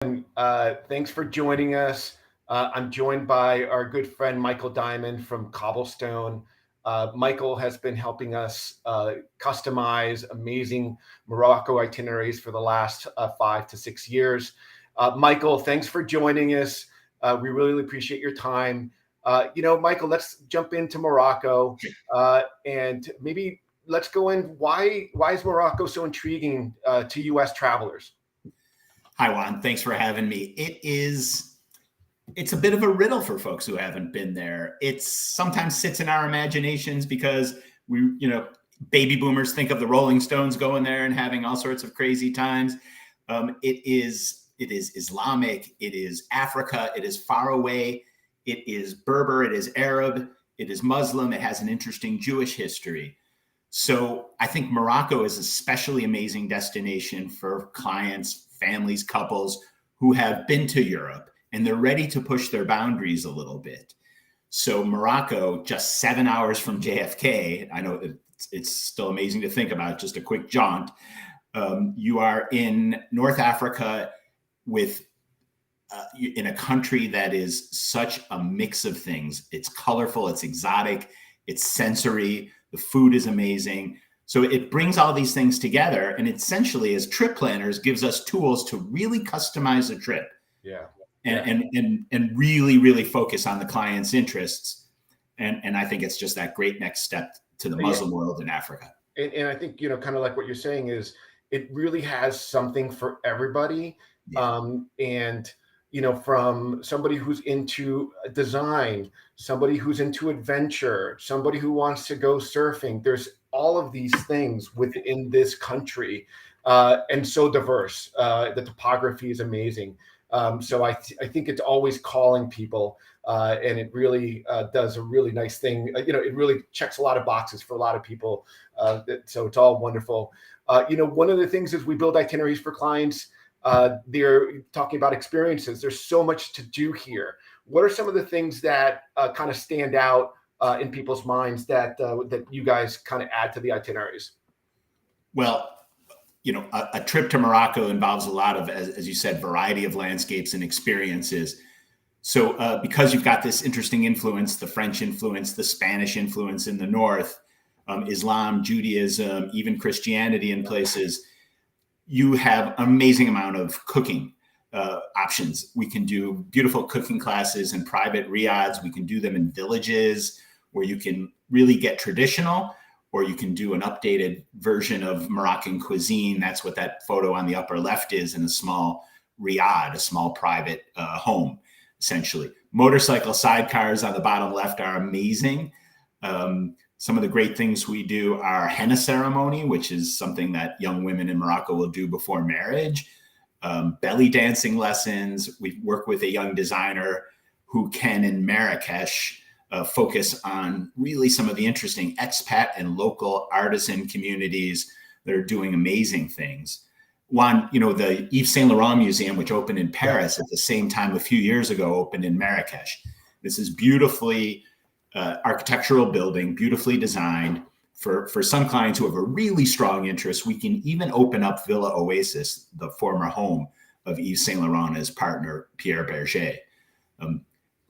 Thanks for joining us. I'm joined by our good friend Michael Diamond from Cobblestone. Michael has been helping us customize amazing Morocco itineraries for the last 5 to 6 years. Michael, thanks for joining us. We really appreciate your time. Michael, let's jump into Morocco and maybe let's go in. Why is Morocco so intriguing to U.S. travelers? Hi, Juan. Thanks for having me. It's a bit of a riddle for folks who haven't been there. It sometimes sits in our imaginations because baby boomers think of the Rolling Stones going there and having all sorts of crazy times. It is Islamic. It is Africa. It is far away. It is Berber. It is Arab. It is Muslim. It has an interesting Jewish history. So I think Morocco is an especially amazing destination for clients, families, couples who have been to Europe and they're ready to push their boundaries a little bit. So Morocco, just 7 hours from JFK, I know it's still amazing to think about, just a quick jaunt. You are in North Africa in a country that is such a mix of things. It's colorful, it's exotic, it's sensory, the food is amazing. So it brings all these things together and essentially as trip planners gives us tools to really customize a trip. Yeah. And really, really focus on the client's interests. And I think it's just that great next step to the Muslim world in Africa. And I think, kind of like what you're saying is it really has something for everybody. Yeah. From somebody who's into design, somebody who's into adventure, somebody who wants to go surfing, there's all of these things within this country and so diverse. The topography is amazing. So I think it's always calling people and it really does a really nice thing. It really checks a lot of boxes for a lot of people. So it's all wonderful. One of the things is we build itineraries for clients. They're talking about experiences. There's so much to do here. What are some of the things that kind of stand out in people's minds that you guys kind of add to the itineraries? Well, a trip to Morocco involves a lot of, as you said, variety of landscapes and experiences. So because you've got this interesting influence, the French influence, the Spanish influence in the north, Islam, Judaism, even Christianity in places, you have an amazing amount of cooking options. We can do beautiful cooking classes in private riads. We can do them in villages where you can really get traditional, or you can do an updated version of Moroccan cuisine. That's what that photo on the upper left is, in a small riad, a small private home, essentially. Motorcycle sidecars on the bottom left are amazing. Some of the great things we do are henna ceremony, which is something that young women in Morocco will do before marriage. Belly dancing lessons. We work with a young designer who can, in Marrakesh, focus on really some of the interesting expat and local artisan communities that are doing amazing things. One, the Yves Saint Laurent Museum, which opened in Paris at the same time a few years ago, opened in Marrakesh. This is beautifully architectural building, beautifully designed. For some clients who have a really strong interest, we can even open up Villa Oasis, the former home of Yves Saint Laurent and his partner, Pierre Berger.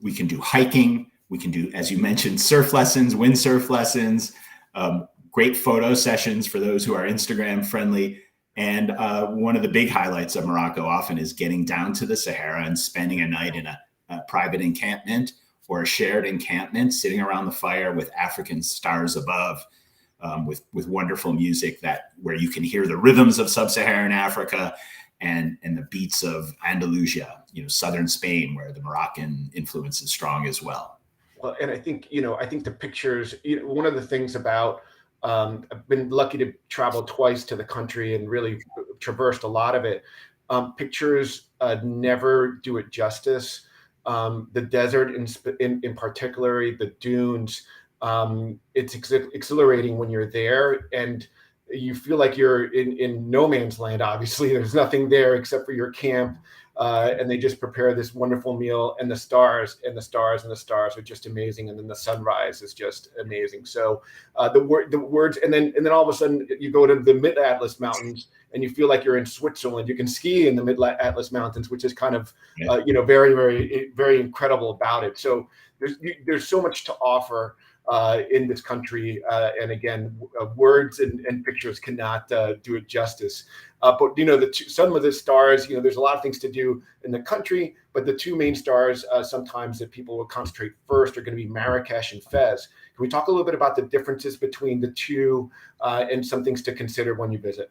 We can do hiking. We can do, as you mentioned, surf lessons, windsurf lessons, great photo sessions for those who are Instagram friendly. And one of the big highlights of Morocco often is getting down to the Sahara and spending a night in a private encampment or a shared encampment, sitting around the fire with African stars above, with wonderful music where you can hear the rhythms of sub-Saharan Africa and the beats of Andalusia, southern Spain, where the Moroccan influence is strong as well. Well, and I think the pictures, one of the things about, I've been lucky to travel twice to the country and really traversed a lot of it. Pictures never do it justice. The desert in particular, the dunes, it's exhilarating when you're there and you feel like you're in no man's land. Obviously, there's nothing there except for your camp. and they just prepare this wonderful meal, and the stars and the stars and the stars are just amazing, and then the sunrise is just amazing. So the words, and then all of a sudden you go to the Mid Atlas Mountains, and you feel like you're in Switzerland. You can ski in the Mid Atlas Mountains, which is kind of very, very, very incredible about it. So there's so much to offer in this country, and again, words and pictures cannot do it justice. But some of the stars, there's a lot of things to do in the country, but the two main stars sometimes that people will concentrate first are going to be Marrakesh and Fez. Can we talk a little bit about the differences between the two and some things to consider when you visit?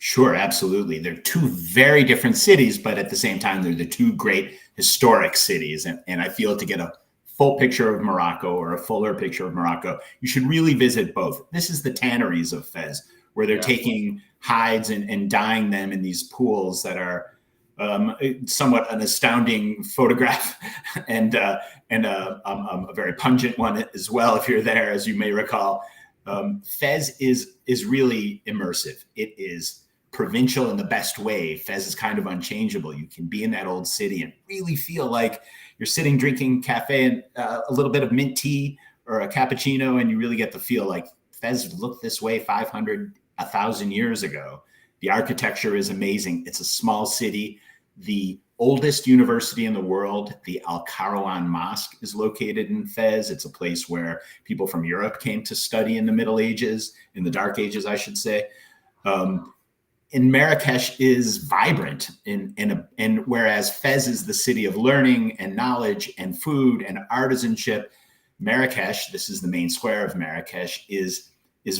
Sure, absolutely. They're two very different cities, but at the same time, they're the two great historic cities. And I feel to get a full picture of Morocco, or a fuller picture of Morocco, you should really visit both. This is the tanneries of Fez, where they're taking hides and dyeing them in these pools that are somewhat an astounding photograph and a very pungent one as well, if you're there, as you may recall. Fez is really immersive. It is provincial in the best way. Fez is kind of unchangeable. You can be in that old city and really feel like you're sitting drinking cafe and a little bit of mint tea or a cappuccino, and you really get the feel like Fez looked this way 500, 1,000 years ago. The architecture is amazing. It's a small city. The oldest university in the world, the Al Karawan Mosque, is located in Fez. It's a place where people from Europe came to study in the Middle Ages, in the Dark Ages, I should say. And Marrakesh is vibrant, and whereas Fez is the city of learning and knowledge and food and artisanship, Marrakesh, this is the main square of Marrakesh, is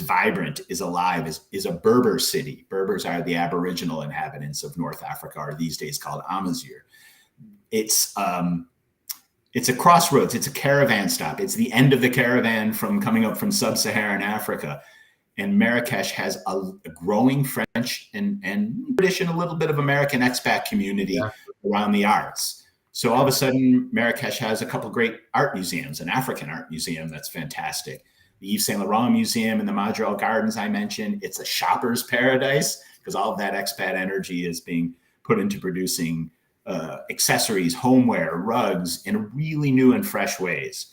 vibrant, is alive, is a Berber city. Berbers are the Aboriginal inhabitants of North Africa, or these days called Amazigh. It's a crossroads. It's a caravan stop. It's the end of the caravan from coming up from sub-Saharan Africa. And Marrakesh has a growing French and tradition, a little bit of American expat community around the arts. So all of a sudden, Marrakesh has a couple great art museums, an African art museum that's fantastic. The Yves Saint Laurent Museum and the Madrigal Gardens I mentioned. It's a shopper's paradise because all of that expat energy is being put into producing accessories, homeware, rugs in really new and fresh ways.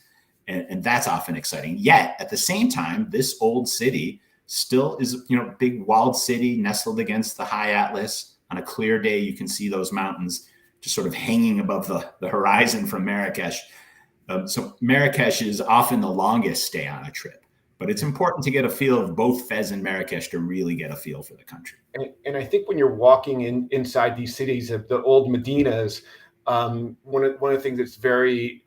And that's often exciting. Yet at the same time, this old city still is, big walled city nestled against the high Atlas. On a clear day, you can see those mountains just sort of hanging above the horizon from Marrakesh. So Marrakesh is often the longest stay on a trip, but it's important to get a feel of both Fez and Marrakesh to really get a feel for the country. And I think when you're walking inside these cities of the old Medinas, one of the things that's very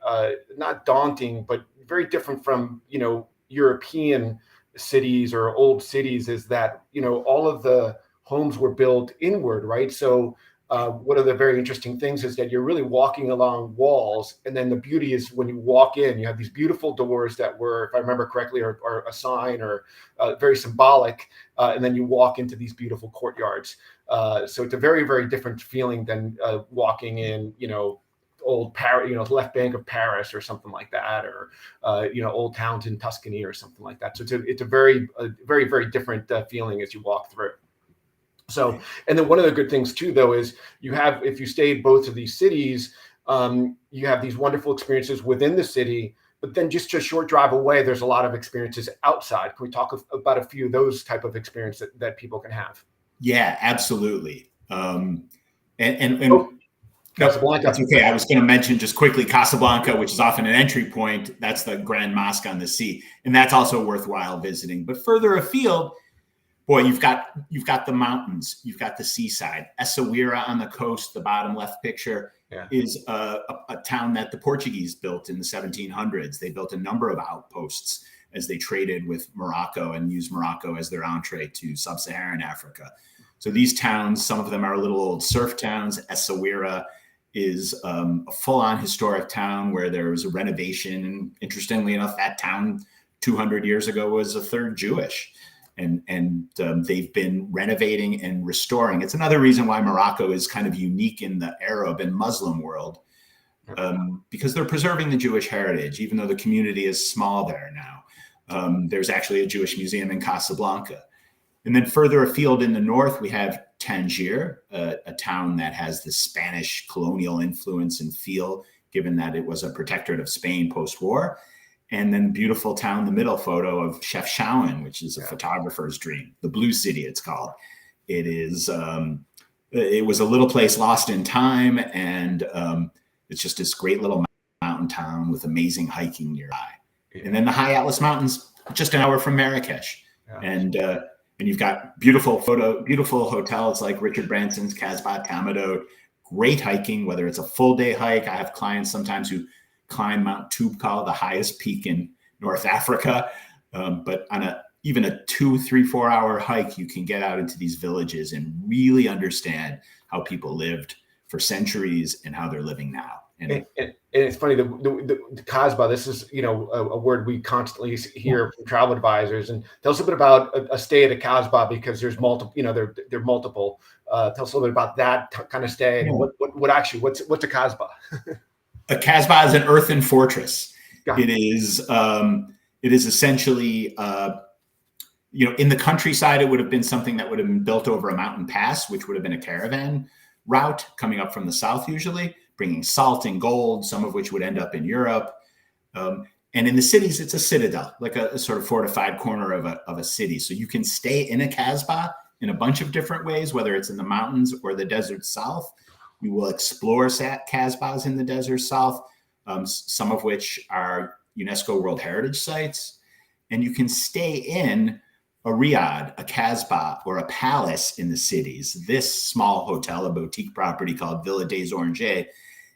not daunting, but very different from European cities or old cities is that all of the homes were built inward, right? So one of the very interesting things is that you're really walking along walls, and then the beauty is when you walk in, you have these beautiful doors that were, if I remember correctly, are a sign or very symbolic, and then you walk into these beautiful courtyards. So it's a very, very different feeling than walking in, old Paris, left bank of Paris or something like that, or old towns in Tuscany or something like that. So it's a very, very different feeling as you walk through. So, and then one of the good things too, though, is if you stayed both of these cities, you have these wonderful experiences within the city, but then just a short drive away, there's a lot of experiences outside. Can we talk about a few of those type of experiences that people can have? Yeah, absolutely. Casablanca. That's okay. I was going to mention just quickly Casablanca, which is often an entry point. That's the Grand Mosque on the sea, and that's also worthwhile visiting. But further afield, boy, you've got the mountains, you've got the seaside. Essaouira on the coast, the bottom left picture, is a town that the Portuguese built in the 1700s. They built a number of outposts as they traded with Morocco and used Morocco as their entree to sub-Saharan Africa. So these towns, some of them are little old surf towns. Essaouira is a full-on historic town where there was a renovation. And interestingly enough, that town 200 years ago was a third Jewish. And they've been renovating and restoring. It's another reason why Morocco is kind of unique in the Arab and Muslim world, because they're preserving the Jewish heritage, even though the community is small there now. There's actually a Jewish museum in Casablanca. And then further afield in the north, we have Tangier, a town that has the Spanish colonial influence and feel, given that it was a protectorate of Spain post-war. And then beautiful town, the middle photo of Chefchaouen, which is a photographer's dream, the Blue City, it's called. It is, it was a little place lost in time, and it's just this great little mountain town with amazing hiking nearby. Yeah. And then the High Atlas Mountains, just an hour from Marrakesh. Yeah. And you've got beautiful hotels like Richard Branson's Casbah Tamadot, great hiking, whether it's a full day hike. I have clients sometimes who climb Mount Toubkal, the highest peak in North Africa. But on even a 2, 3, 4 hour hike, you can get out into these villages and really understand how people lived for centuries and how they're living now. And it's funny, the Casbah, this is, a word we constantly hear from travel advisors. And tell us a bit about a stay at a Casbah, because there's multiple, they're multiple. Tell us a little bit about that kind of stay. And what's a Casbah? A Casbah is an earthen fortress. It is essentially, in the countryside, it would have been something that would have been built over a mountain pass, which would have been a caravan route coming up from the south, usually bringing salt and gold, some of which would end up in Europe. And in the cities, it's a citadel, like a sort of fortified corner of a city. So you can stay in a Casbah in a bunch of different ways, whether it's in the mountains or the desert south. We will explore Casbahs in the desert south, some of which are UNESCO World Heritage Sites. And you can stay in a riad, a Casbah, or a palace in the cities. This small hotel, a boutique property called Villa des Oranges,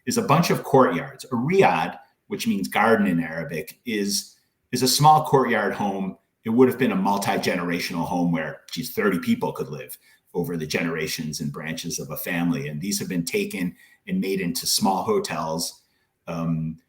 is a bunch of courtyards. A riad, which means garden in Arabic, is a small courtyard home. It would have been a multi-generational home where, 30 people could live over the generations and branches of a family. And these have been taken and made into small hotels. And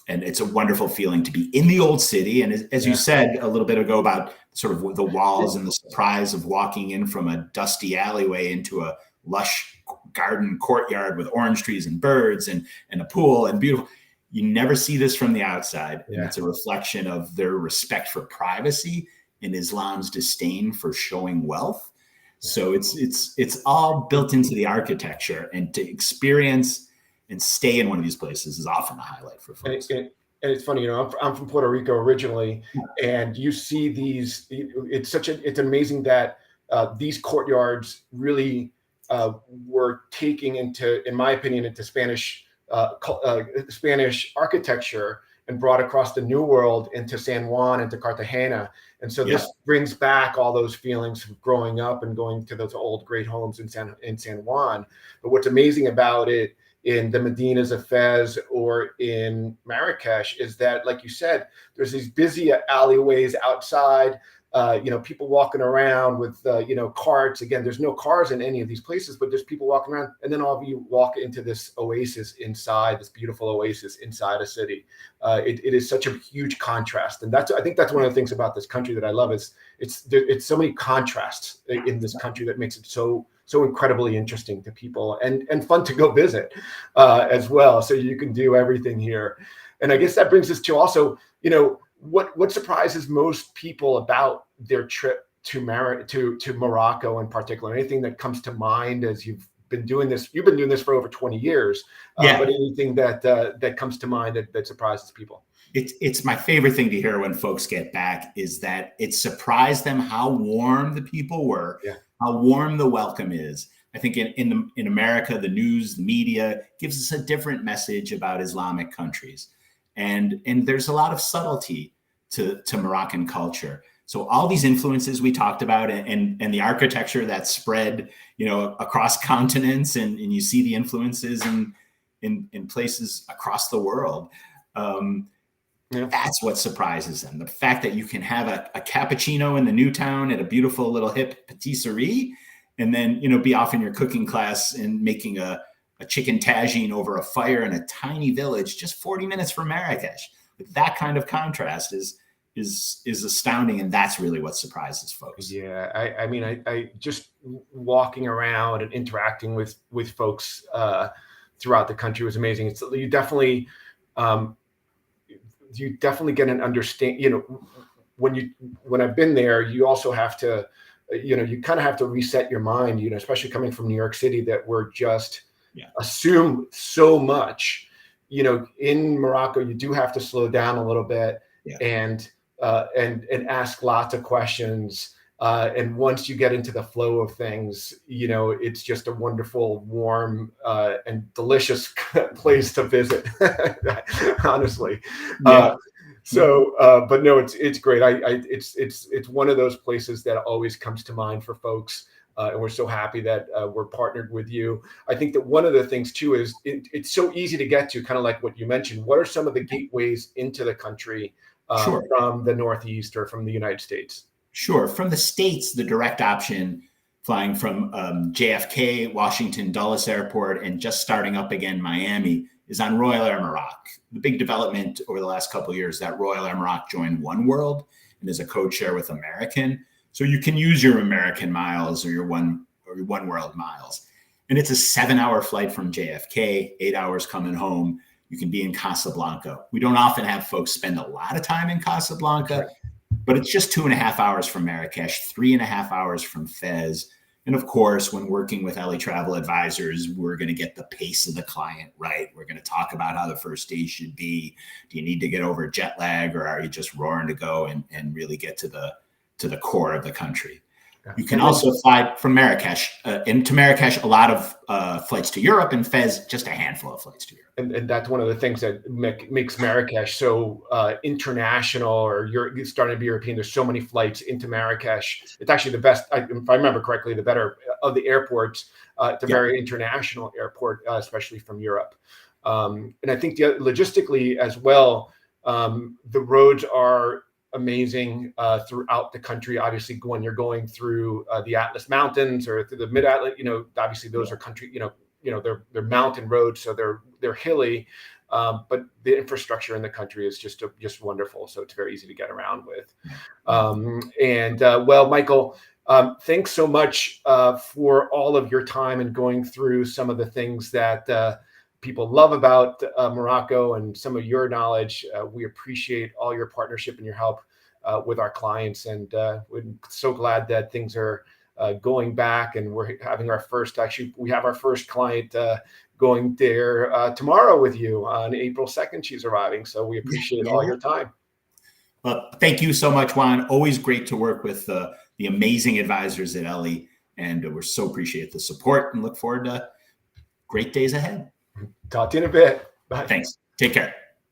it's a wonderful feeling to be in the old city. And as you said a little bit ago about sort of the walls and the surprise of walking in from a dusty alleyway into a lush garden courtyard with orange trees and birds and a pool and beautiful. You never see this from the outside. And it's a reflection of their respect for privacy and Islam's disdain for showing wealth. So it's all built into the architecture, and to experience and stay in one of these places is often a highlight for folks. And it's funny, I'm from Puerto Rico originally, and you see these. It's amazing that these courtyards really were taking into, in my opinion, into Spanish architecture and brought across the New World into San Juan and to Cartagena. And so this brings back all those feelings of growing up and going to those old great homes in San Juan. But what's amazing about it in the Medinas of Fez or in Marrakesh is that, like you said, there's these busy alleyways outside, people walking around with, carts. Again, there's no cars in any of these places, but there's people walking around. And then all of you walk into this oasis inside, this beautiful oasis inside a city. It is such a huge contrast. And I think that's one of the things about this country that I love is it's so many contrasts in this country that makes it so incredibly interesting to people and fun to go visit as well. So you can do everything here. And I guess that brings us to also, what surprises most people about their trip to Morocco in particular? Anything that comes to mind as you've been doing this? You've been doing this for over 20 years, but anything that comes to mind that surprises people? It's my favorite thing to hear when folks get back is that it surprised them how warm the people were, how warm the welcome is. I think in America, the news, the media gives us a different message about Islamic countries. And there's a lot of subtlety to Moroccan culture. So all these influences we talked about and the architecture that spread, across continents, and you see the influences in places across the world. That's what surprises them. The fact that you can have a cappuccino in the new town at a beautiful little hip patisserie, and then, be off in your cooking class and making a chicken tagine over a fire in a tiny village just 40 minutes from Marrakesh. That kind of contrast is astounding, and that's really what surprises folks. Yeah, I just walking around and interacting with folks throughout the country was amazing. It's you definitely get an understanding. When I've been there, you also have to you kind of have to reset your mind, especially coming from New York City, that we're just Yeah. assume so much. In Morocco, you do have to slow down a little bit, Yeah. and ask lots of questions. And once you get into the flow of things, it's just a wonderful, warm, and delicious place to visit, honestly. Yeah. But no, it's great. It's one of those places that always comes to mind for folks. And we're so happy that we're partnered with you. I think that one of the things too is it's so easy to get to, kind of like what you mentioned. What are some of the gateways into the country Sure. from the Northeast or from the United States? Sure. From the States, the direct option flying from JFK, Washington Dulles Airport, and just starting up again Miami is on Royal Air Maroc. The big development over the last couple of years that Royal Air Maroc joined One World and is a code share with American. So you can use your American miles or your One World miles. And it's a 7-hour flight from JFK, 8 hours coming home. You can be in Casablanca. We don't often have folks spend a lot of time in Casablanca, Right. But it's just 2.5 hours from Marrakesh, 3.5 hours from Fez. And of course, when working with LA Travel Advisors, we're going to get the pace of the client right. We're going to talk about how the first day should be. Do you need to get over jet lag, or are you just roaring to go and really get to the core of the country? You can also fly from Marrakesh. Into Marrakesh, a lot of flights to Europe, and Fez, just a handful of flights to Europe. And that's one of the things that makes Marrakesh so international, or starting to be European. There's so many flights into Marrakesh. It's actually the best, if I remember correctly, the better of the airports. It's a very international airport, especially from Europe. And I think logistically as well, the roads are amazing throughout the country. Obviously, when you're going through the Atlas Mountains or through the Mid-Atlas, obviously those are country, they're mountain roads, so they're hilly, but the infrastructure in the country is just wonderful. So it's very easy to get around with. Well, Michael, thanks so much for all of your time and going through some of the things that people love about Morocco and some of your knowledge. We appreciate all your partnership and your help with our clients, and we're so glad that things are going back, and we're having we have our first client going there tomorrow with you on April 2nd. She's arriving. So we appreciate all your time. Well, thank you so much, Juan. Always great to work with the amazing advisors at Ellie, and we're so appreciate the support and look forward to great days ahead. Talk to you in a bit. Bye. Thanks. Take care.